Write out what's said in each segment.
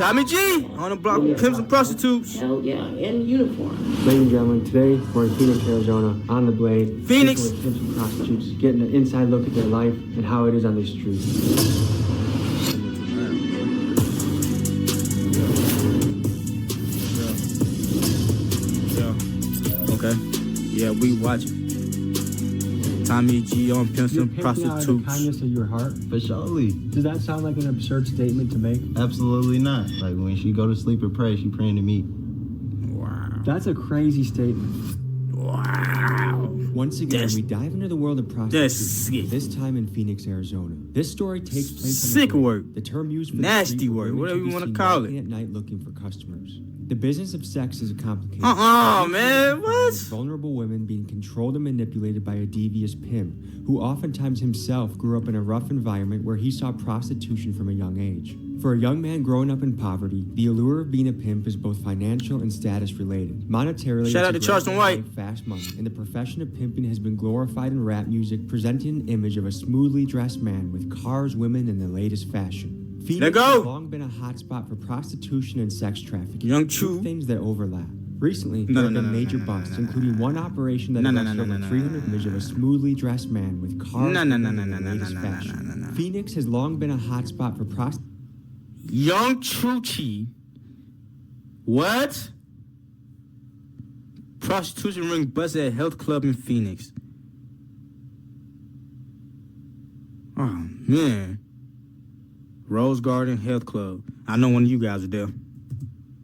Tommy G on the block with Pimps and Prostitutes. Hell yeah, in uniform. Ladies and gentlemen, today we're in Phoenix, Arizona, on the Blade. Phoenix. With Pimps and Prostitutes, getting an inside look at their life and how it is on these streets. Okay. Yeah, we watching. Tommy G on Pimps and Prostitutes. Out of the kindness of your heart. For surely. Does that sound like an absurd statement to make? Absolutely not. Like when she go to sleep and pray, she praying to me. Wow. That's a crazy statement. Wow. Once again, we dive into the world of prostitution, this time in Phoenix, Arizona. This story takes place sick on the work. The term used for nasty the street work, women whatever to you be want to seen call walking it. at night looking for customers. The business of sex is a complicated. Man, what? Vulnerable women being controlled and manipulated by a devious pimp, who oftentimes himself grew up in a rough environment where he saw prostitution from a young age. For a young man growing up in poverty, the allure of being a pimp is both financial and status related. Monetarily, shout out to it's a Charleston great way to White. make fast money, and the profession of pimping has been glorified in rap music, presenting an image of a smoothly dressed man with cars, women, and the latest fashion. Phoenix has long been a hotspot for prostitution and sex trafficking. Young Two Chu. things that overlap. Recently, there have been major busts, including one operation that arrested over 300 image of a smoothly dressed man with cars, women, and the latest fashion. Phoenix has long been a hotspot for prostitution. Young Chuchi. What? Prostitution ring busted at health club in Phoenix. Oh, man. Rose Garden Health Club. I know one of you guys are there.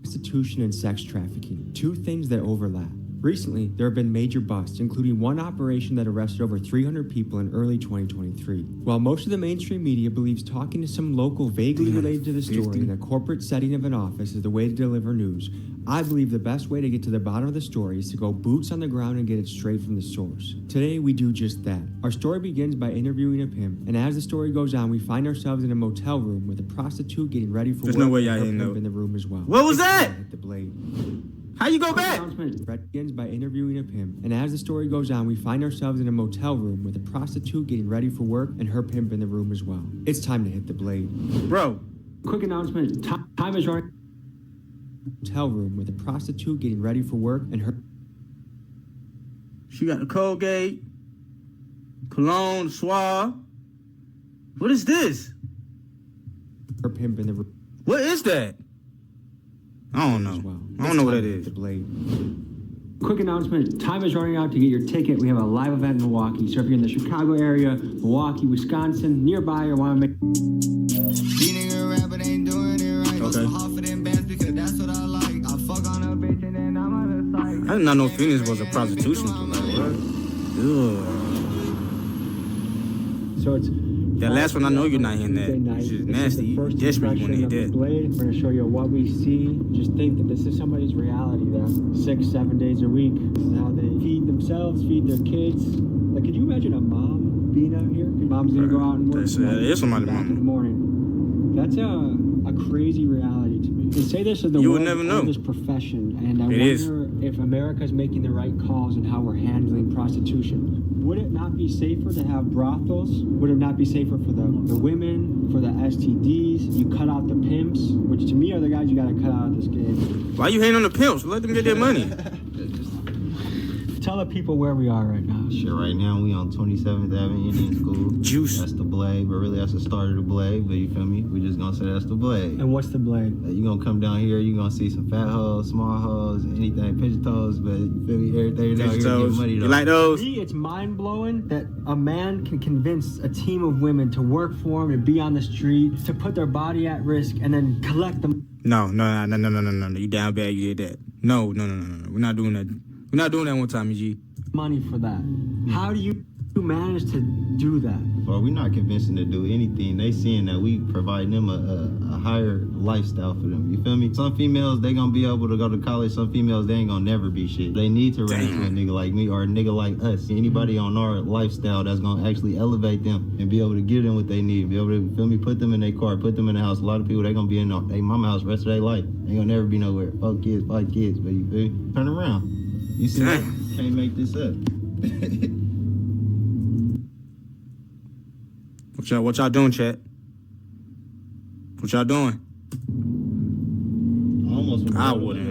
Prostitution and sex trafficking, two things that overlap. Recently, there have been major busts, including one operation that arrested over 300 people in early 2023. While most of the mainstream media believes talking to some local vaguely related to the story in a corporate setting of an office is the way to deliver news, I believe the best way to get to the bottom of the story is to go boots on the ground and get it straight from the source. Today, we do just that. Our story begins by interviewing a pimp, and as the story goes on, we find ourselves in a motel room with a prostitute getting ready for There's work no way and y'all her didn't pimp know. in the room as well. What was that? Hit the blade. How you go back? Brett begins by interviewing a pimp, and as the story goes on, we find ourselves in a motel room with a prostitute getting ready for work and her pimp in the room as well. It's time to hit the blade. Bro. Quick announcement. Time is running. Motel room with a prostitute getting ready for work and her... She got the Colgate, cologne, swab. What is this? Her pimp in the room. What is that? I don't know. Well. I don't know what that is. The blade. Quick announcement. Time is running out to get your ticket. We have a live event in Milwaukee. So if you're in the Chicago area, Milwaukee, Wisconsin, nearby, or want to make... I did not know Phoenix was a prostitution place. Ugh. So it's... That last one, I know you're not hearing that. It's just nasty. You desperate when you did. We're going to show you what we see. Just think that this is somebody's reality there. 6-7 days a week. This is how they feed themselves, feed their kids. Like, could you imagine a mom being out here? Mom's going to go out and work. It's somebody's back mom. in the morning. That's a crazy reality to me. They say this is the You would never know. oldest profession, and I It is. wonder if America's making the right calls and how we're handling prostitution. Would it not be safer to have brothels? Would it not be safer for the women, for the STDs? You cut out the pimps, which to me are the guys you got to cut out of this game. Why you hating on the pimps? Let them get their money. Tell the people where we are right now. Shit, right now we on 27th Avenue Indian School. Juice. That's the Blade, but really that's the start of the Blade, but you feel me? We just gonna say that's the Blade. And what's the Blade? You gonna come down here, you gonna see some fat hoes, small hoes, anything, pigeon toes, but you feel me? Everything down here get money though. You like those? To me, it's mind-blowing that a man can convince a team of women to work for him and be on the street, to put their body at risk, and then collect them. No. You down bad, you did that. No. We're not doing that. We're not doing that one time, G. Money for that. How do you manage to do that? Well, we're not convincing to do anything. They seeing that we provide them a higher lifestyle for them. You feel me? Some females, they gonna be able to go to college. Some females, they ain't gonna never be shit. They need to run into a nigga like me or a nigga like us. Anybody on our lifestyle that's gonna actually elevate them and be able to give them what they need. Be able to, feel me, put them in their car, put them in the house. A lot of people, they gonna be in their mama house the rest of their life. They gonna never be nowhere. 4 kids, 5 kids, but you feel me? Turn around. You see that? Can't make this up. What y'all doing, chat? What y'all doing? I wouldn't.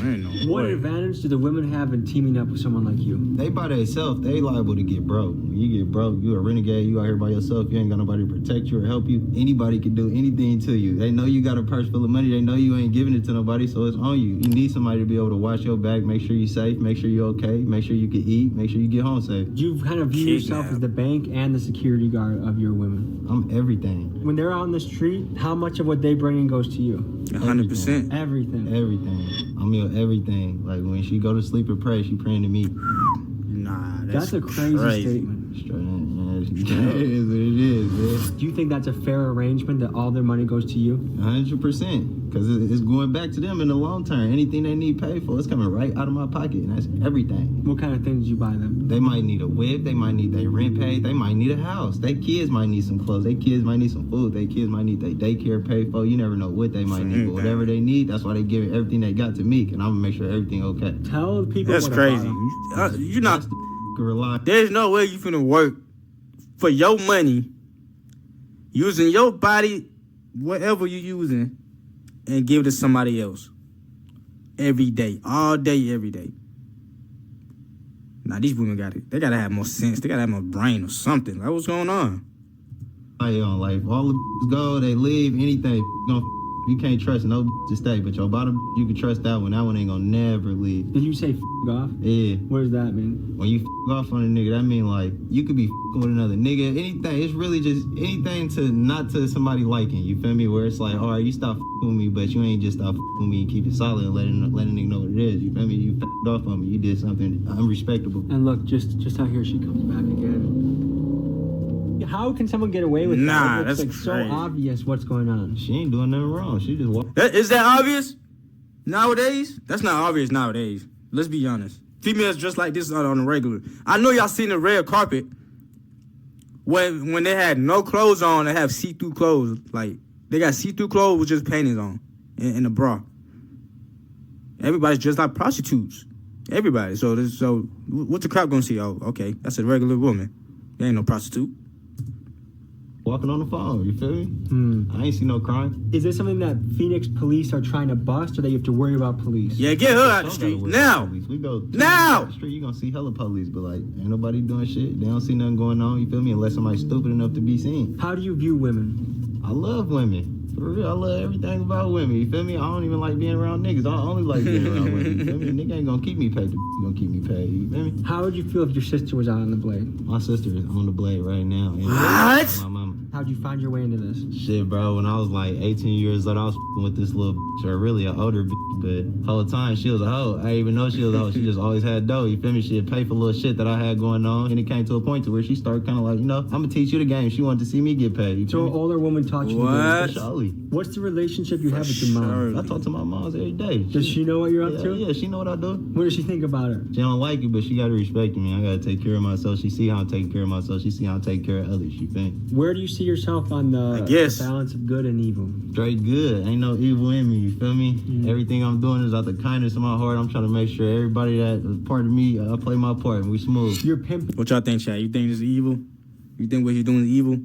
Ain't no What way. advantage do the women have in teaming up with someone like you? They by themselves, they liable to get broke. When you get broke, you a renegade, you out here by yourself, you ain't got nobody to protect you or help you. Anybody can do anything to you. They know you got a purse full of money, they know you ain't giving it to nobody, so it's on you. You need somebody to be able to watch your back, make sure you're safe, make sure you're okay, make sure you can eat, make sure you get home safe. You kind of view yourself as the bank and the security guard of your women. I'm everything. When they're out on the street, how much of what they bring in goes to you? 100%. Everything. Everything. I'm your everything. Like when she go to sleep and pray, she praying to me. Nah, That's a crazy statement. Straight in, man. It is what it is, man. Do you think that's a fair arrangement that all their money goes to you? 100%. Because it's going back to them in the long term. Anything they need paid for, it's coming right out of my pocket. And that's everything. What kind of things do you buy them? They might need a whip. They might need their rent paid. They might need a house. Their kids might need some clothes. Their kids might need some food. Their kids might need their daycare paid for. You never know what they might need. But whatever they need, that's why they give everything they got to me. And I'm going to make sure everything okay. Tell people That's what crazy. about them. You're not. Rely. There's no way you finna work for your money, using your body, whatever you're using, and give it to somebody else. Every day, all day, every day. Now these women got it. They gotta have more sense. They gotta have more brain or something. Like, what's going on? Like all the go, they leave, anything. You can't trust no to stay, but your bottom, you can trust that one. That one ain't gonna never leave. Did you say off? Yeah. What does that mean? When you off on a nigga, that mean like you could be with another nigga. Anything. It's really just anything to not to somebody liking. You feel me? Where it's like, all right, you stop with me, but you ain't just stop with me and keep it solid and let a nigga know what it is. You feel me? You off on me. You did something unrespectable. And look, just how here she comes back again. How can someone get away with Nah, that? It's that's like so crazy. obvious what's going on. She ain't doing nothing wrong. She just walked. Is that obvious? Nowadays? That's not obvious nowadays. Let's be honest. Females dress like this on the regular. I know y'all seen the red carpet when they had no clothes on. They have see-through clothes. Like, they got see-through clothes with just panties on and a bra. Everybody's dressed like prostitutes. Everybody. So what's the crowd gonna see? Oh, okay, that's a regular woman. They ain't no prostitute. Walking on the phone, you feel me? I ain't see no crime. Is this something that Phoenix police are trying to bust, or that you have to worry about police? Yeah, get her out the street now. We go Now. out the street, you gonna see hella police, but like ain't nobody doing shit. They don't see nothing going on. You feel me? Unless somebody's stupid enough to be seen. How do you view women? I love women. For real, I love everything about women. You feel me? I don't even like being around niggas. I only like being around women. You feel me? Nigga ain't gonna keep me paid. Gonna keep me paid. You feel me? How would you feel if your sister was out on the blade? My sister is on the blade right now. And What? My mama. How'd you find your way into this? Shit, bro, when I was like 18 years old, I was with this little bitch, or really an older bitch, but whole time she was a hoe. I didn't even know she was a hoe. She just always had dough, you feel me? She'd pay for little shit that I had going on, and it came to a point to where she started kind of like, I'm gonna teach you the game. She wanted to see me get paid, you So feel an me? older woman taught you What? the For surely. What's the relationship you have with your mom? I talk to my moms every day. Does she know what you're up to? Yeah, she know what I do. What does she think about it? She don't like it, but she gotta respect me. I gotta take care of myself. She see how I'm taking care of myself. She see how I'm taking care of others, you feel me? Where do you see yourself on the guess. balance of good and evil? Straight good. Ain't no evil in me, you feel me? Everything I'm doing is out the kindness of my heart. I'm trying to make sure everybody that is part of me, I play my part and we smooth. You're pimping. What y'all think, Chad? You think this is evil? You think what he's doing is evil?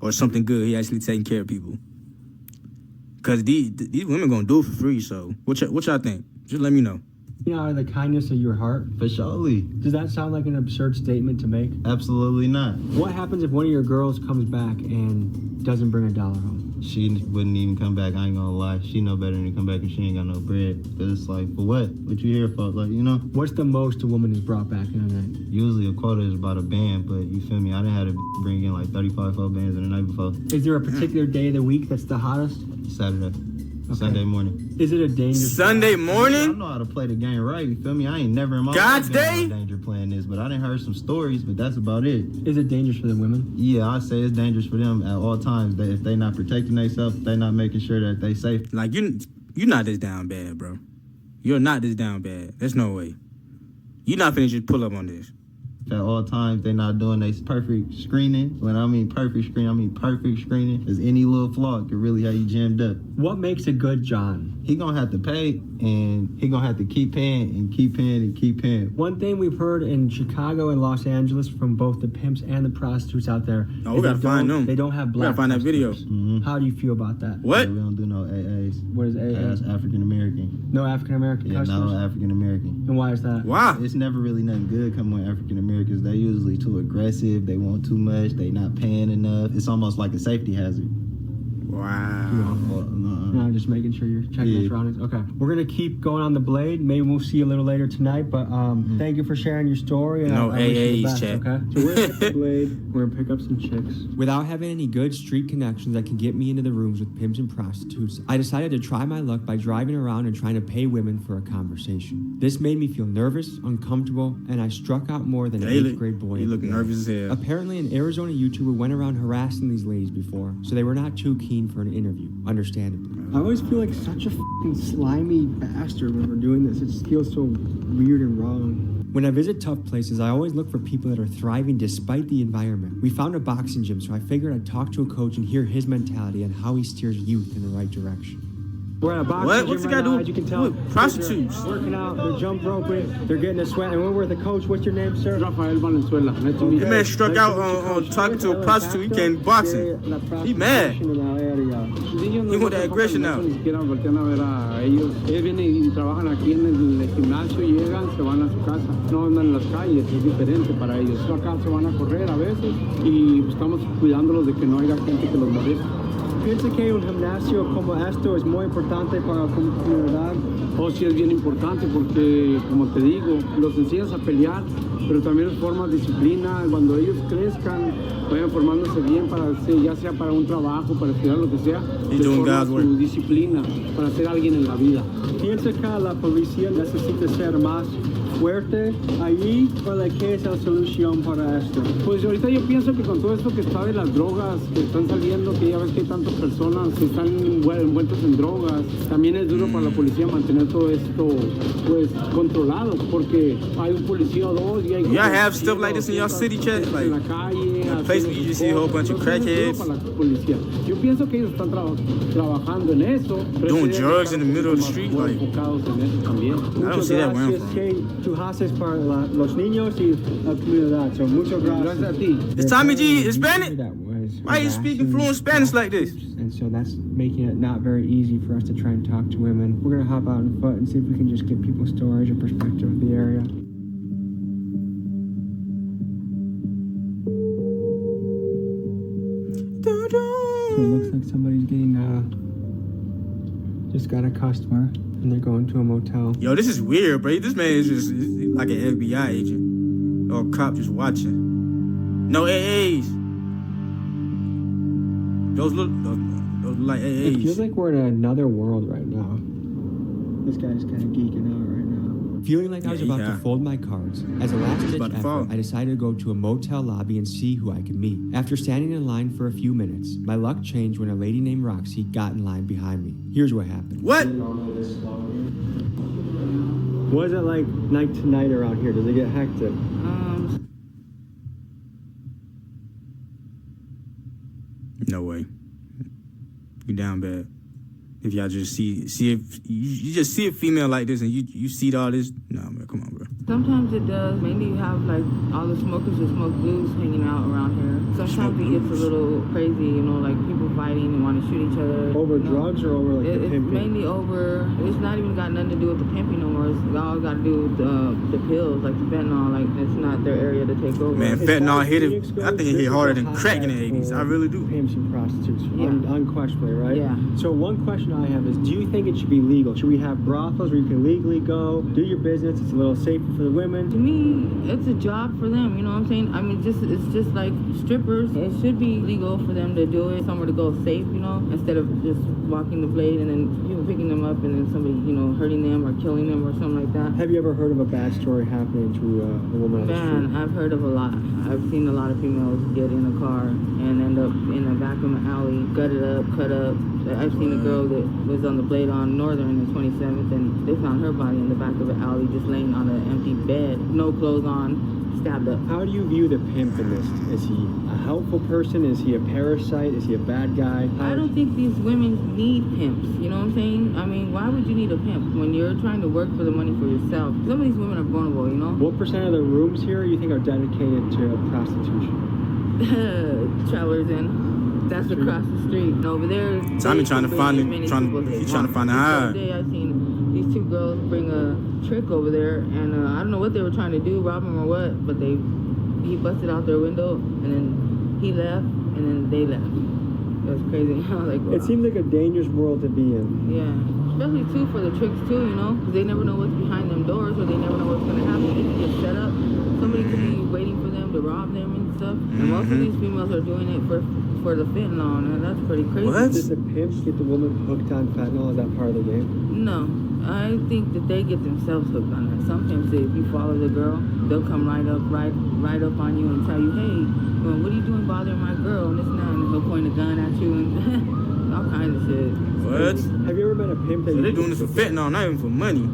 Or something good? He actually taking care of people? Because these women gonna do it for free, so what y'all think? Just let me know. Out of the kindness of your heart. For surely. Does that sound like an absurd statement to make? Absolutely not. What happens if one of your girls comes back and doesn't bring $1 home? She wouldn't even come back, I ain't gonna lie. She know better than to come back if she ain't got no bread. Cause it's like, for what? What you here for? Like, What's the most a woman has brought back in a night? Usually a quota is about a band, but you feel me? I done had to bring in like 35 full bands in the night before. Is there a particular day of the week that's the hottest? Saturday. Sunday morning. Is it a dangerous Sunday I morning? know how to play the game right, you feel me? I ain't never in my God's life been day? in danger playing this, but I done heard some stories, but that's about it. Is it dangerous for the women? Yeah, I say it's dangerous for them at all times. That if they not protecting themselves, if they not making sure that they safe. Like, you're not this down bad, bro. You're not this down bad. There's no way. You're not finna just pull up on this. at all times. They not doing their perfect screening. When I mean perfect screening. Cause any little flaw could really have you jammed up. What makes a good John? He gonna have to pay, and he gonna have to keep paying and keep paying and keep paying. One thing we've heard in Chicago and Los Angeles from both the pimps and the prostitutes out there. Oh, we gotta find them. They don't have black. We gotta find that video. Mm-hmm. How do you feel about that? What? Yeah, we don't do no AAs. What is AA? That's African American. No African American Yeah, customers? no African American. And why is that? Why? It's never really nothing good coming with African Americans. They usually too aggressive. They want too much. They not paying enough. It's almost like a safety hazard. Wow. No, just making sure you're checking the surroundings. Okay. We're going to keep going on the blade. Maybe we'll see you a little later tonight, but thank you for sharing your story. And No I wish you the AAs, best, chat. okay? So we're at the blade. We're going to pick up some chicks. Without having any good street connections that can get me into the rooms with pimps and prostitutes, I decided to try my luck by driving around and trying to pay women for a conversation. This made me feel nervous, uncomfortable, and I struck out more than an 8th grade boy. You look nervous as hell. Apparently, an Arizona YouTuber went around harassing these ladies before, so they were not too keen for an interview, understandably. I always feel like such a fucking slimy bastard when we're doing this. It just feels so weird and wrong. When I visit tough places, I always look for people that are thriving despite the environment. We found a boxing gym, so I figured I'd talk to a coach and hear his mentality and how he steers youth in the right direction. We're at a boxing What? gym What's it right got to now, do as you can tell. with prostitutes? They're working out, they're jump roping, they're getting a sweat. And when we're with the coach, what's your name, sir? Rafael Valenzuela. Nice to meet That you. man struck out on talking to a prostitute. He can't boxing. He mad. Ellos He no want that aggression now. Ni siquiera voltean a ver a ellos. Ellos vienen y trabajan aquí en el gimnasio, llegan, se van a su casa. No andan en las calles, es diferente para ellos. Acá se van a correr a veces y estamos cuidándolos de que no haya gente que los moleste. Piensa que un gimnasio como esto es muy importante para la comunidad. Oh, sí, es bien importante porque, como te digo, los enseñas a pelear, pero también les formas disciplina. Cuando ellos crezcan, vayan formándose bien, para ya sea para un trabajo, para estudiar, lo que sea, les forman su disciplina para ser alguien en la vida. Piensa que la policía necesita ser más fuerte allí, ¿para qué es la solución para esto? Pues ahorita yo pienso que con todo esto que está de las drogas que están saliendo, que ya ves que hay tantas personas que están envueltas en drogas, también es duro para la policía mantener todo esto pues controlado, porque hay un policía o dos y hay Y'all have stuff like this in your city, chat? Like, en la calle, a place where you just see a whole bunch of crackheads? para la policía. Yo pienso que ellos están trabajando en eso, pero Doing sí drugs in the middle of the más street, muy like- enfocados en eso también. I don't see that where I'm from. ¿Qué tú haces para los niños y la comunidad? So, muchas Gracias a ti. Is Tommy G Hispanic? That was Why you speaking harassing fluent Spanish like this? And so that's making it not very easy for us to try and talk to women. We're gonna hop out on foot and see if we can just get people's stories or perspective of the area. So it looks like somebody's getting just got a customer and they're going to a motel. Yo, this is weird, bro. This man is just like an FBI agent or a cop just watching. No AAs. Those look like It feels AAs. like we're in another world right now. This guy's kind of geeking out right now. Feeling like I was Yeah, about yeah. to fold my cards, as a last-ditch about to fall. effort, I decided to go to a motel lobby and see who I could meet. After standing in line for a few minutes, my luck changed when a lady named Roxy got in line behind me. Here's what happened. What? What is it like night to night around here? Does it get hectic? No way. You down bad. If y'all just see if you just see a female like this and you see all this, nah, man, come on, bro. Sometimes it does. Mainly you have like all the smokers that smoke blues hanging out around here. Sometimes it gets a little crazy, you know, like people fighting and want to shoot each other. Over you know. drugs or over like the It's pimping? mainly over. It's not even got nothing to do with the pimping no more. It's all got to do with the pills, like the fentanyl. Like it's not their area to take over. Man, As fentanyl far as hit it. Phoenix goes, I think it this hit is harder a than hotbed crack in the 80s. I for really do. Pimps and prostitutes, Yeah. unquestionably, right? Yeah. So one question I have is, do you think it should be legal? Should we have brothels where you can legally go, do your business? It's a little safer for the women. To me, it's a job for them, you know what I'm saying? I mean, it's just like strippers. It should be legal for them to do it, somewhere to go safe, you know, instead of just walking the blade and then people picking them up and then somebody, you know, hurting them or killing them or something like that. Have you ever heard of a bad story happening to a woman on the street? Man, I've heard of a lot. I've seen a lot of females get in a car and end up in the back of an alley, gutted up, cut up. I've seen a girl that was on the blade on Northern and 27th, and they found her body in the back of an alley just laying on an empty bed, no clothes on, stabbed up. How do you view the pimp in this? Is he a helpful person? Is he a parasite? Is he a bad guy? I don't think these women need pimps, you know what I'm saying? I mean, why would you need a pimp when you're trying to work for the money for yourself? Some of these women are vulnerable, you know? What percent of the rooms here you think are dedicated to prostitution? Travelers in. That's across the street. And over there, Tommy trying to find it. he's trying to find the high. Day I seen these two girls bring a trick over there, and I don't know what they were trying to do, rob him or what, but he busted out their window, and then he left, and then they left. It was crazy. I was like, wow. It seems like a dangerous world to be in. Yeah, especially too for the tricks too, you know, because they never know what's behind them doors, or they never know what's gonna happen. They can get set up. Somebody could be waiting for them to rob them and stuff. And most of these females are doing it for the fentanyl, and that's pretty crazy. What? Does the pimps get the woman hooked on fentanyl? Is that part of the game? No, I think that they get themselves hooked on that. Some pimps, if you follow the girl, they'll come right up on you and tell you, hey, well, what are you doing bothering my girl? And this and that, and he'll point a gun at you and all kinds of shit. What? Have you ever met a pimp that So they're doing this for fentanyl, not even for money.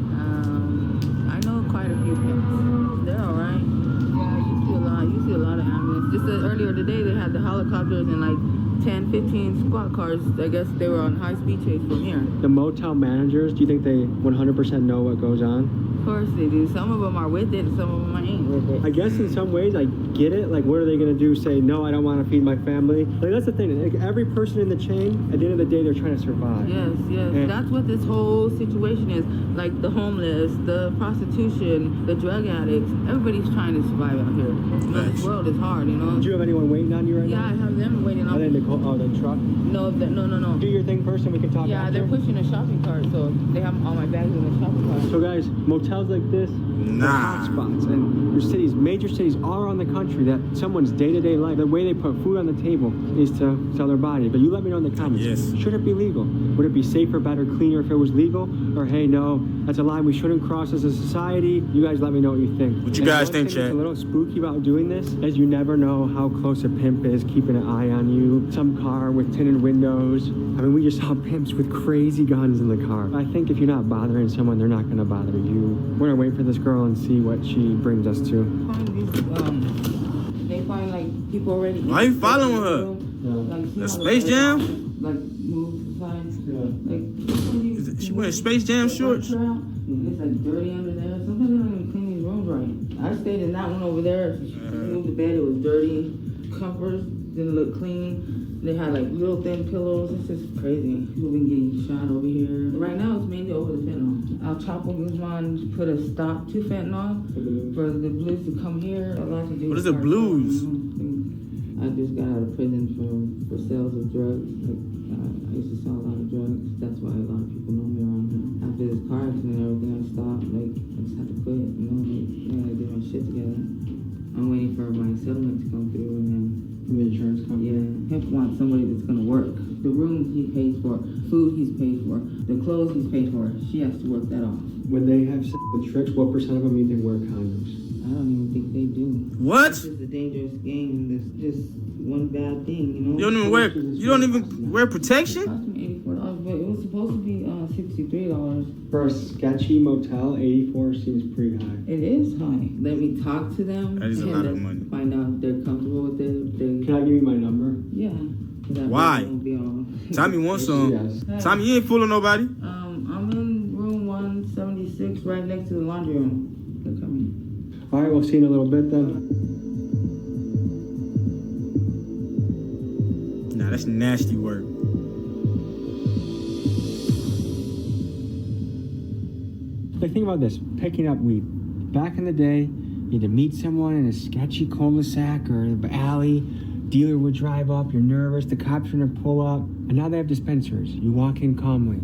I know quite a few pimps. They're all right. Yeah, you see a lot of ambulance. Just earlier today, they had the helicopters and like 10, 15 squad cars. I guess they were on high-speed chase from here. The motel managers, do you think they 100% know what goes on? Of course they do. Some of them are with it, and some of them ain't with it. I guess in some ways I get it. Like, what are they gonna do? Say, no, I don't want to feed my family? Like, that's the thing. Like, every person in the chain, at the end of the day, they're trying to survive. Yes. And That's what this whole situation is. Like the homeless, the prostitution, the drug addicts. Everybody's trying to survive out here. You know, this world is hard, you know. do you have anyone waiting on you right Yeah, now? I have them waiting Are they on in the truck? No. Do your thing first and we can talk Yeah, after. they're pushing a shopping cart, so they have all my bags in the shopping cart. So guys, motels like this, Nah. hotspots, and there's cities, major cities all around the country that someone's day-to-day life, the way they put food on the table is to sell their body. But you let me know in the comments. Yes. Should it be legal? Would it be safer, better, cleaner if it was legal? Or hey, no, that's a line we shouldn't cross as a society. You guys let me know what you think. What you And guys one think, thing that's chat? a little spooky about doing this is you never know how close a pimp is keeping an eye on you. Some car with tinted windows. I mean, we just saw pimps with crazy guns in the car. I think if you're not bothering someone, they're not going to bother you. We're going to wait for this girl and see what she brings us to. They find like people already. Why you following her? Like, The Space Jam? Like move signs. Like She wearing Space Jam shorts? It's like dirty under there. Sometimes they don't even clean these rooms right. I stayed in that one over there. She moved the bed. It was dirty. Covers didn't look clean. They had like little thin pillows. It's just crazy. People been getting shot over here. Right now it's mainly over the fentanyl. El Chapo Guzman put a stop to fentanyl for the blues to come here. A lot to do What with is the cartel, blues? you know? I just got out of prison for sales of drugs. Like, I used to sell a lot of drugs. That's why a lot of people know me around here. After this car accident and everything, I stopped. Like, I just had to quit. You know, like, I gotta get my shit together. I'm waiting for my settlement to come through, and then The insurance company? yeah, Hemp wants somebody that's gonna work. The rooms he pays for, food he's paid for, the clothes he's paid for. She has to work that off. When they have the tricks, what percent of them you think wear condoms? I don't even think they do. What? This is a dangerous game. There's just one bad thing, you know. You don't even wear protection? It cost me $84, but it was supposed to be $63. For a sketchy motel, 84 seems pretty high. It is high. Let me talk to them. That is a and lot of then money. Find out if they're comfortable with it. Can I give you my number? Yeah. That Why? won't be all- Tommy wants some. Yes. Tommy, you ain't fooling nobody. I'm in room 176, right next to the laundry room. They're coming. All right, we'll see you in a little bit then. Nah, that's nasty work. Like, think about this, picking up weed. Back in the day, you had to meet someone in a sketchy cul-de-sac or alley. Dealer would drive up, you're nervous, the cops are gonna pull up. And now they have dispensers. You walk in calmly,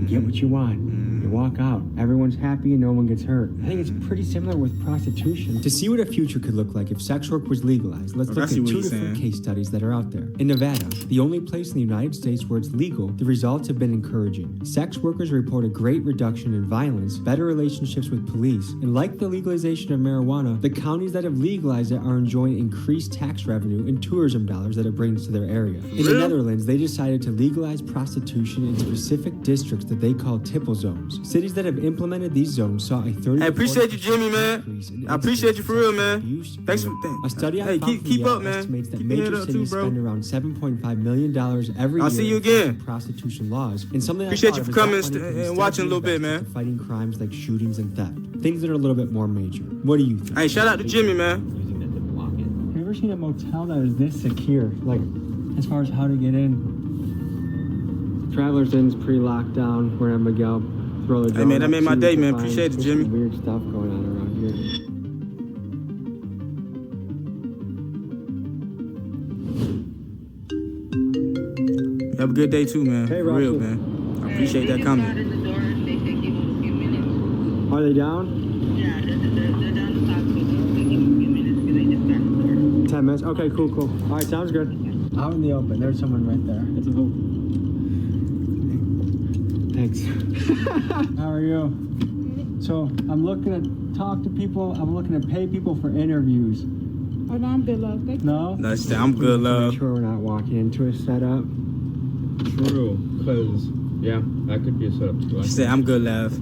you get what you want, you walk out. Everyone's happy and no one gets hurt. I think it's pretty similar with prostitution. To see what a future could look like if sex work was legalized, let's I look see at what two he's different saying. case studies that are out there. In Nevada, the only place in the United States where it's legal, the results have been encouraging. Sex workers report a great reduction in violence, better relationships with police, and like the legalization of marijuana, the counties that have legalized it are enjoying increased tax revenue and tourism dollars that it brings to their area. In the Really? Netherlands, they decided to legalize prostitution in specific districts that they call tipple zones. zones. Cities that have implemented these zones saw a 30 Hey, appreciate you, Jimmy, increase man. in I appreciate you for real, man. abuse. Thanks for A study I Hey, found from keep Yale up, man. estimates that Keep your head major up too, cities bro. spend around $7.5 million every I'll year see you enforcing again. prostitution laws. And something Appreciate I you thought for of coming is that money could and instead watching a be little bit, invested man. to fighting crimes like shootings and theft. Things that are a little bit more major. What do you think? Hey, shout out to Jimmy, man. Have you ever seen a motel that is this secure? Like, as far as how to get in? Travelers Inn's pre-locked down. We're at Miguel. Throw the Hey, man, that drone made up, my see what day, you man. find. Appreciate it, There's Jimmy. some weird stuff going on around here. Have a good day too, man. Hey, For real, Russell. man. I appreciate that comment. Are they down? Yeah, they're down the clock. So give them a few minutes because they just got the door. 10 minutes? Okay, cool. All right, sounds good. Out in the open, there's someone right there. It's a vote. Thanks. How are you? So I'm looking to talk to people. I'm looking to pay people for interviews. Oh, no, I'm good, love. Thank you. No? No, I'm good, love. Make sure we're not walking into a setup. True, because, yeah, that could be a setup too. She said, I'm good, love.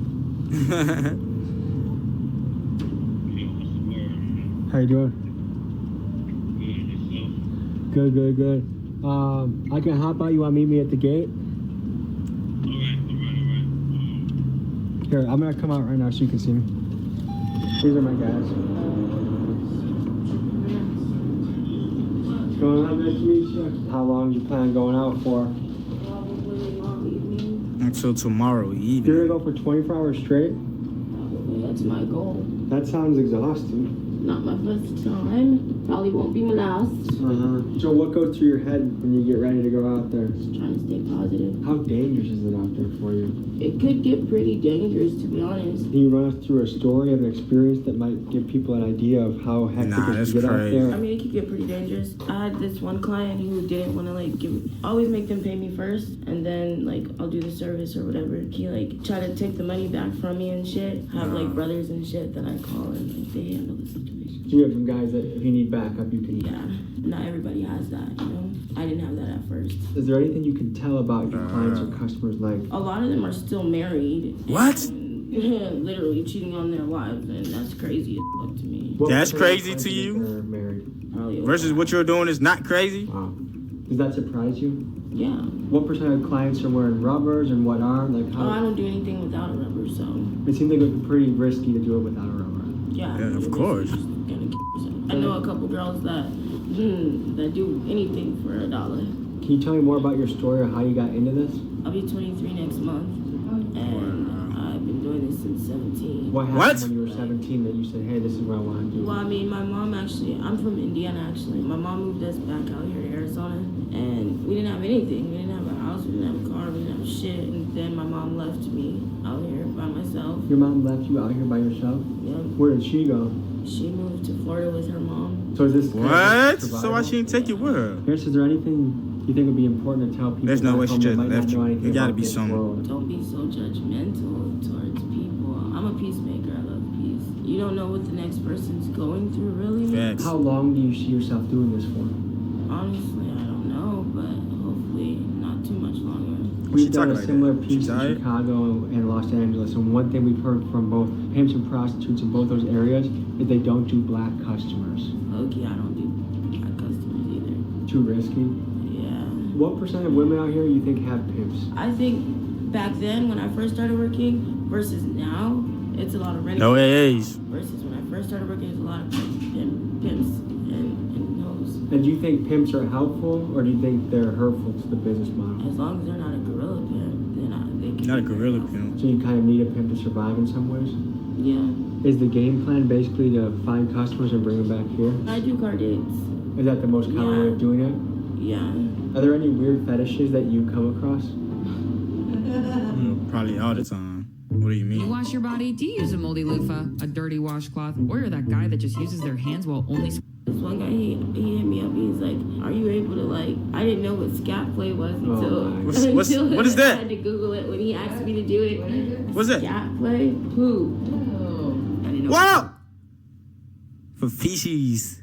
How you doing? Good. I can hop out. You want to meet me at the gate? Here, I'm gonna come out right now so you can see me. These are my guys. What's going on? Nice to meet you. How long do you plan on going out for? Probably long evening. Until tomorrow You're gonna evening. go for 24 hours straight? Probably. That's my goal. That sounds exhausting. Not my first time. Probably won't be my last. So what goes through your head when you get ready to go out there? Just trying to stay positive. How dangerous is it out there for you? It could get pretty dangerous, to be honest. Can you run us through a story of an experience that might give people an idea of how hectic Nah, it is that's to get out crazy. I there? mean, it could get pretty dangerous. I had this one client who didn't want to always make them pay me first, and then I'll do the service or whatever. He try to take the money back from me and shit. Have brothers and shit that I call and they handle the situation. So you have some guys that if you need backup, you can. Yeah, not everybody has that, you know. I didn't have that at first. Is there anything you can tell about your clients or customers like? A lot of them are still married. What? And, literally cheating on their wives, and that's crazy as fuck to me. What That's percentage of crazy to clients you? Are married. Probably over Versus that. what you're doing is not crazy. Wow. Does that surprise you? Yeah. What percent of clients are wearing rubbers and what aren't? Like Oh, I how? don't do anything without a rubber, so It seems like it would be pretty risky to do it without a rubber. yeah. Yeah, of you're course. basically just gonna kill yourself. I know a couple girls that do anything for $1. Can you tell me more about your story or how you got into this? I'll be 23 next month, and I've been doing this since 17. What happened What? when you were 17 that you said, hey, this is what I want to do? Well, I mean, my mom I'm from Indiana actually. My mom moved us back out here to Arizona, and we didn't have anything. We didn't have a house, we didn't have a car, we didn't have shit. And then my mom left me out here by myself. Your mom left you out here by yourself? Yep. Where did she go? She moved to Florida with her mom. So is this kind of What? survival? So why she didn't take you with her? Harris, is there anything you think would be important to tell people? There's no back way she home that just might not left you. know anything It gotta about be this something. world? Don't be so judgmental towards people. I'm a peacemaker. I love peace. You don't know what the next person's going through, really. Facts. How long do you see yourself doing this for? Honestly, I don't know, but hopefully not too much longer. What's she We've done talking a like similar that? She piece in tired? Chicago and Los Angeles, and one thing we've heard from both pimps and prostitutes in both those areas is they don't do black customers. Okay, I don't do black customers either. Too risky. Yeah. What percent of women out here you think have pimps? I think back then when I first started working versus now, it's a lot of renegades. No AAs. Versus when I first started working, it's a lot of pimps and hoes. And do you think pimps are helpful, or do you think they're hurtful to the business model? As long as they're not a gorilla pimp, then they can. Not a gorilla pimp. So you kind of need a pimp to survive in some ways? Yeah. Is the game plan basically to find customers and bring them back here? I do car dates. Is that the most common way of doing it? Yeah. Are there any weird fetishes that you come across? Probably all the time. What do you You mean? wash your body? Do you use a moldy loofah, a dirty washcloth, or you're that guy that just uses their hands while only... This one guy, he hit me up. He's like, "Are you able to I didn't know what scat play was until my What is that? I had to Google it when he asked me to do it. What's that? Scat play? Who? I didn't know. Wow! For feces.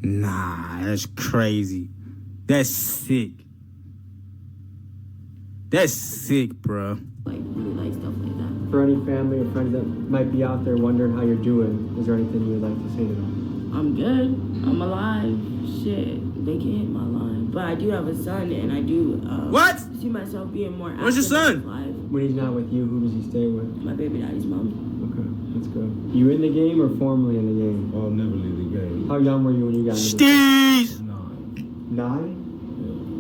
Nah, that's crazy. That's sick. That's sick, bro. Like, really like stuff like that. For any family or friends that might be out there wondering how you're doing, is there anything you would like to say to them? I'm good. I'm alive. Shit, they can hit my line. But I do have a son, and I do What? see myself being more active. Where's your son? in life. When he's not with you, who does he stay with? My baby daddy's mom. Okay, that's good. You in the game or formerly in the game? I'll never leave the game. How young were you when you got into Steez! 9. 9?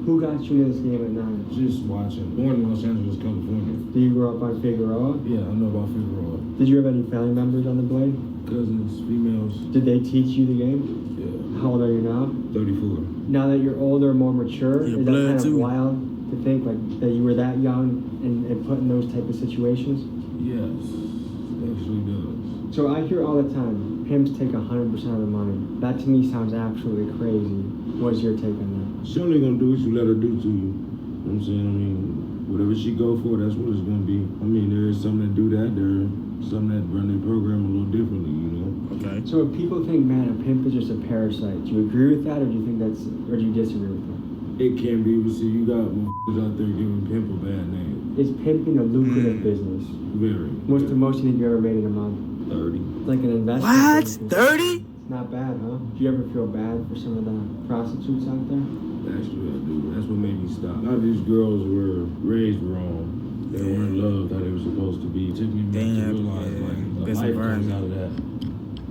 Who got you into this game at 9? Just watching. Born in Los Angeles, California. Did you grow up on Figueroa? Yeah, I know about Figueroa. Did you have any family members on the blade? Cousins, females. Did they teach you the game? Yeah. How old are you now? 34. Now that you're older, more mature, Your is that blood kind of too. wild to think like that you were that young and put in those type of situations? Yes, it actually does. So I hear all the time, pimps take 100% of the money. That to me sounds absolutely crazy. What's your take on that? She only gonna do what you let her do to you. You know what I'm saying? I mean, whatever she go for, that's what it's gonna be. I mean, there is some that do that. There are some that run their program a little differently, you know? Okay. So if people think, man, a pimp is just a parasite, do you agree with that, or do you think that's, or do you disagree with that? It can be, but see, you got motherfuckers out there giving pimp a bad name. Is pimping a lucrative business? Very. What's the most you think you ever made in a month? 30. Like an investment? What? thing? 30? Not bad, huh? Do you ever feel bad for some of the prostitutes out there? Actually, I do. That's what made me stop. A lot of these girls were raised wrong. They weren't loved how they were supposed to be. It took me a minute to Damn, realize, yeah. like, the Best life comes environment. out of that.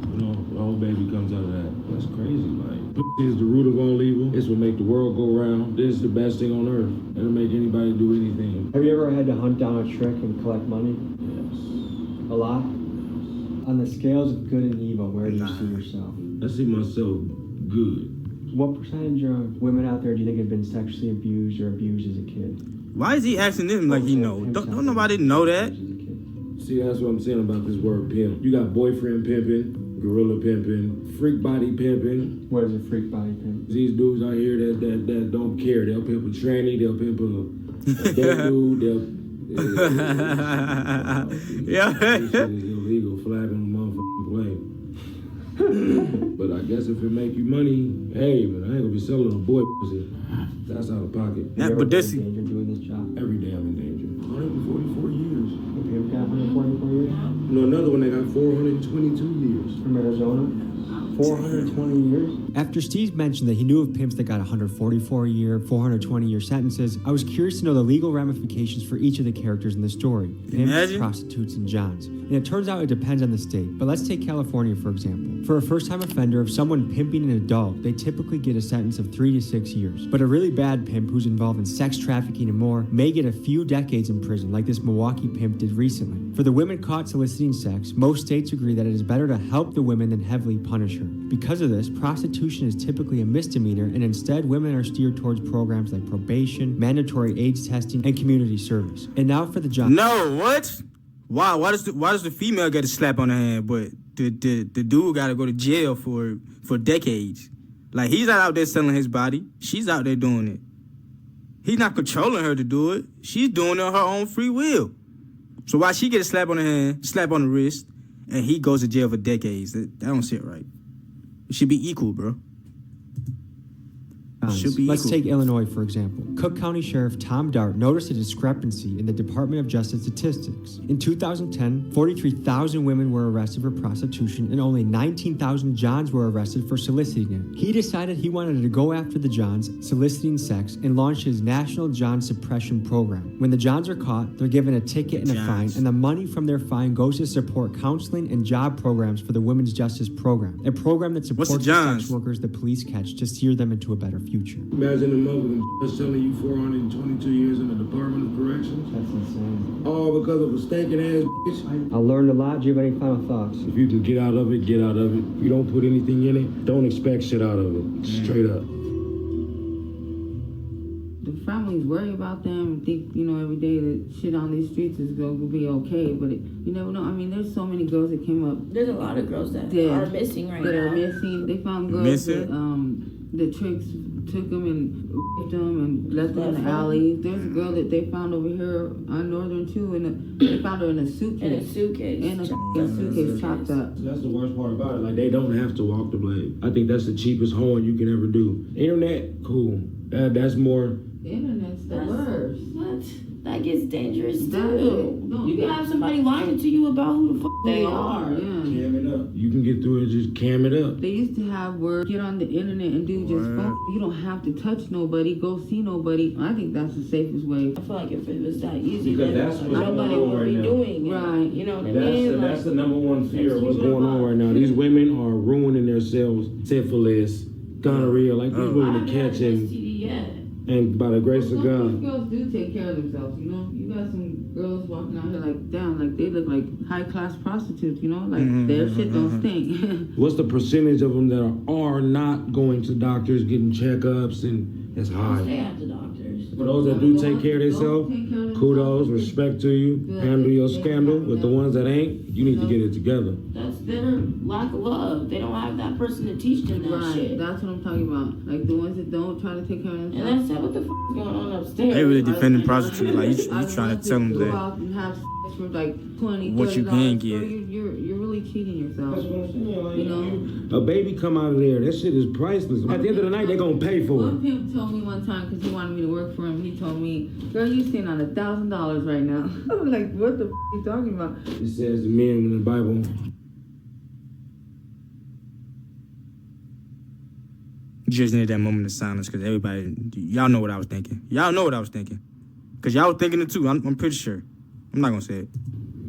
You know, the whole baby comes out of that. That's crazy, like. Pussy is the root of all evil. It's what make the world go round. This is the best thing on earth. It'll make anybody do anything. Have you ever had to hunt down a trick and collect money? Yes. A lot? On the scales of good and evil, where do you see yourself? I see myself good. What percentage of women out there do you think have been sexually abused or abused as a kid? Why is he asking them like he know? Don't nobody know that. See, that's what I'm saying about this word pimp. You got boyfriend pimping, gorilla pimping, freak body pimping. What is a freak body pimp? These dudes out here that don't care. They'll pimp a tranny, they'll pimp a dead dude, Yeah. This shit is illegal, flag on the motherfucking plane. But I guess if it make you money, hey, man, I ain't gonna be selling a boy pussy. That's out of pocket. Yeah, You ever but this been in danger doing this job? Every day I'm in danger. 144 years. The pimp got 144 years? No, another one that got 422 years. From Arizona? 420 years? After Steve mentioned that he knew of pimps that got 144-year, 420-year sentences, I was curious to know the legal ramifications for each of the characters in the story. Pimps, Imagine. prostitutes, and johns. And it turns out it depends on the state. But let's take California, for example. For a first-time offender of someone pimping an adult, they typically get a sentence of 3 to 6 years. But a really bad pimp who's involved in sex trafficking and more may get a few decades in prison, like this Milwaukee pimp did recently. For the women caught soliciting sex, most states agree that it is better to help the women than heavily punish her. Because of this, prostitution is typically a misdemeanor, and instead women are steered towards programs like probation, mandatory AIDS testing, and community service. And now for the job. No, what? Why does the female get a slap on the hand, but the dude got to go to jail for decades? Like, he's not out there selling his body. She's out there doing it. He's not controlling her to do it. She's doing it on her own free will. So why she get a slap on the hand, slap on the wrist, and he goes to jail for decades? That don't sit right. It should be equal, bro. Should be Let's equal. take Illinois, for example. Cook County Sheriff Tom Dart noticed a discrepancy in the Department of Justice statistics. In 2010, 43,000 women were arrested for prostitution and only 19,000 johns were arrested for soliciting it. He decided he wanted to go after the johns soliciting sex and launched his National John Suppression Program. When the johns are caught, they're given a ticket and a fine, and the money from their fine goes to support counseling and job programs for the Women's Justice Program, a program that supports the Johns? sex workers the police catch to steer them into a better future. Imagine a mother just telling you 422 years in the Department of Corrections. That's insane. All because of a stinking ass bitch. I learned a lot. Do you have any final thoughts? If you can get out of it, get out of it. If you don't put anything in it, don't expect shit out of it. Straight up. The families worry about them and think, every day that shit on these streets is going to be okay, but you never know. I mean, there's so many girls that came up. There's a lot of girls that are missing right now. That are missing. They found girls that the tricks took them and raped them and left them in the alley. There's a girl that they found over here on Northern too, and they found her in a suitcase. In a suitcase. In a suitcase chopped up. That's the worst part about it. Like, they don't have to walk the blade. I think that's the cheapest hoeing you can ever do. Internet, cool. That's more The internet's the worst. What? That gets dangerous That- too. no, You can have somebody lying to you about who the fuck they are. Yeah. Cam it up. You can get through it, just cam it up. They used to have word, get on the internet and do just phone. You don't have to touch nobody, go see nobody. I think that's the safest way. I feel like if it was that easy, Because then that's what's nobody going on would right be now. doing it. Right. You know what I mean? That's the number one fear of what's going on right now. These women are ruining themselves. Syphilis, gonorrhea, like these women are catching. And by the grace of Some God. girls do take care of themselves, you know. You got some girls walking out here like, damn, like they look like high class prostitutes, you know, like their shit don't stink. What's the percentage of them that are not going to doctors, getting checkups, and it's Stay high. at the doctors. For those that do take care of themselves, kudos, respect to you. Handle your scandal. With the ones that ain't, you need to get it together. That's their lack of love. They don't have that person to teach them that Right, shit. that's what I'm talking about. Like the ones that don't try to take care of And themselves. that's what the fuck is going on upstairs. They really defending prostitutes. Like you I trying want to tell them go that out and have sex for like $20, what you $30. can get. So you're really cheating yourself. You know. A baby come out of there, that shit is priceless. At the end of the night, they gonna pay for One it. pimp told me one time because he wanted me to work for him. He told me, "Girl, you sitting on $1,000 right now." I was like, "What the f are you talking about?" It says the men in the Bible. You just needed that moment of silence because everybody, y'all know what I was thinking. Y'all know what I was thinking. Because y'all was thinking it too. I'm pretty sure. I'm not going to say it.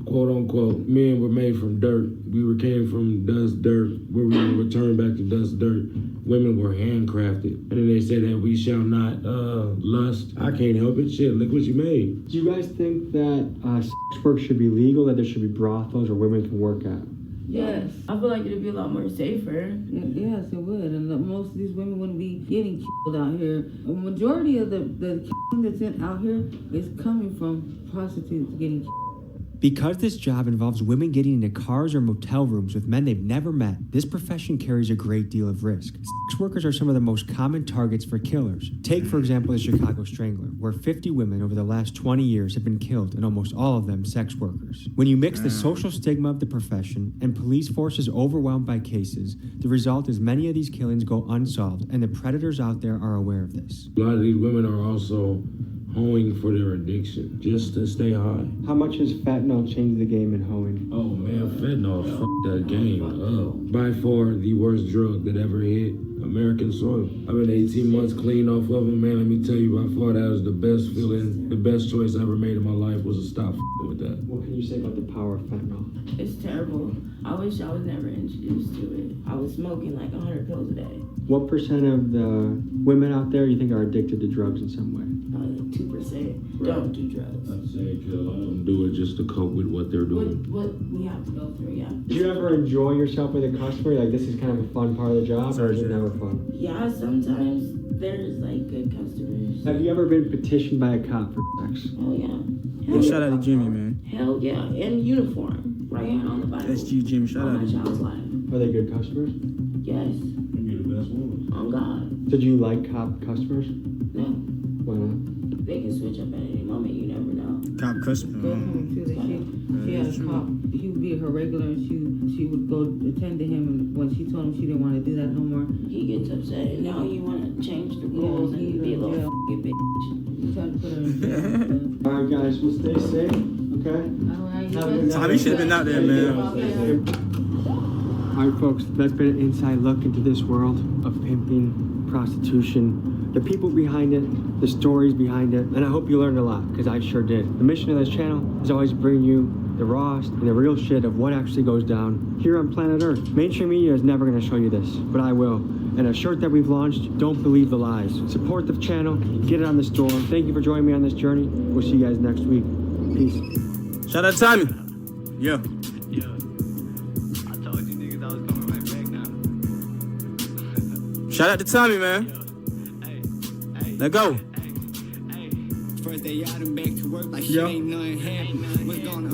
Quote unquote, men were made from dirt. We came from dust, dirt, where we will return back to dust, dirt. Women were handcrafted. And then they said that we shall not lust. I can't help it. Shit, look what you made. Do you guys think that sex work should be legal, that there should be brothels where women can work at? Yes. I feel like it'd be a lot more safer. Yes, it would. And most of these women wouldn't be getting killed out here. A majority of the that's out here is coming from prostitutes getting killed. Because this job involves women getting into cars or motel rooms with men they've never met, this profession carries a great deal of risk. Sex workers are some of the most common targets for killers. Take, for example, the Chicago Strangler, where 50 women over the last 20 years have been killed, and almost all of them sex workers. When you mix the social stigma of the profession and police forces overwhelmed by cases, the result is many of these killings go unsolved, and the predators out there are aware of this. A lot of these women are also hoeing for their addiction, just to stay high. How much has fentanyl changed the game in hoeing? Oh man, fentanyl fucked that game up. By far the worst drug that ever hit American soil. I've been 18 months clean off of them, man. Let me tell you, by far that was the best feeling, the best choice I ever made in my life was to stop with that. What can you say about the power of fentanyl? It's terrible. I wish I was never introduced to it. I was smoking like 100 pills a day. What percent of the women out there you think are addicted to drugs in some way? Probably like 2% don't do drugs. I'd say a lot of them do it just to cope with what they're doing. What we have to go through, yeah. Do you ever enjoy yourself with a customer? Like, this is kind of a fun part of the job, or is it never fun? Yeah, sometimes there's like good customers. Have you ever been petitioned by a cop for sex? Oh yeah. Yeah, shout out to Jimmy, man. Hell yeah, in uniform, right here on the Bible. That's you, Jimmy. Shout out to my Jimmy. child's life. Are they good customers? Yes, You're the best one. on God. Did you like cop customers? No, Why not? they can switch up at any moment. You never know. Cop customer. Girlfriend too, that she had a cop. He would be her regular, and she would go attend to him. And when she told him she didn't want to do that no more, He gets upset, and now you want to change the rules and be a little f***ing bitch. he tried to put her in jail. All right, guys, well, stay safe, okay? All right, you Have a good guys- night. Tommy should have been out there, man. All right, folks, that's been an inside look into this world of pimping, prostitution, the people behind it, the stories behind it, and I hope you learned a lot, because I sure did. The mission of this channel is always to bring you the rawest and the real shit of what actually goes down here on planet Earth. Mainstream media is never going to show you this, but I will. And a shirt that we've launched, don't believe the lies. Support the channel, get it on the store. Thank you for joining me on this journey. We'll see you guys next week. Peace. Shout out to Tommy. Yeah. Shout out to Tommy, man. Let go. First day out and back to work like shit Yeah. ain't nothing happened. What's going